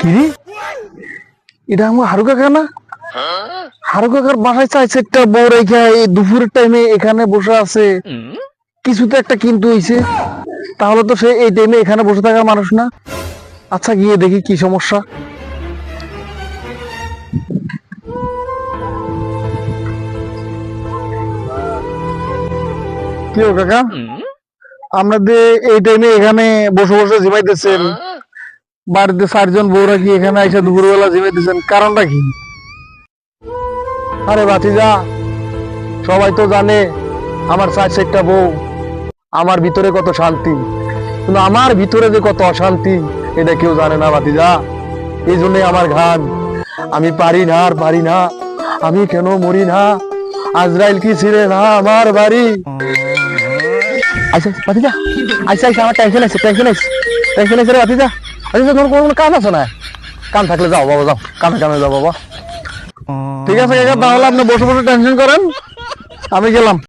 কি এটা আমার হারু কাকা না? হারু কাকার বাসায় চাইছে একটা বউ রেখে এই দুপুরের টাইমে এখানে বসে আছে, কিছু তো একটা কিন্তু হইছে। তাহলে তো সে এই টাইমে এখানে বসে থাকার মানুষ না। আচ্ছা গিয়ে দেখি কি সমস্যা। কি ও কাকা, আপনাদের এই টাইমে এখানে বসে বসে জিমাইতেছেন, বাড়িতে 4 জন বউরা কি এখানে এসে দুপুরবেলা জিমাইতেছেন, কারণটা কি? আরে ভাতিজা, সবাই তো জানে আমার 4-4টা বউ, আমার ভিতরে কত শান্তি, কিন্তু আমার ভিতরে যে কত অশান্তি এটা কেউ জানে না ভাতিজা। এই জন্যই আমার ঘান, আমি পারি না আর পারি না, আমি কেন মরি না, আজরাইল কি ছিঁড়ে না আমার বাড়ি। আচ্ছা ভাতিজা, আচ্ছা আচ্ছা আমার টেনশন আছে, টেনশন আছে, টেনশন আছে রে ভাতিজা। আচ্ছা তোমার কোনো কাজ আছে না? কাম থাকলে যাও বাবা, যাও কামে কামে যাও বাবা। ঠিক আছে কাকা, তাহলে আপনি বসে বসে টেনশন করেন, আমি গেলাম।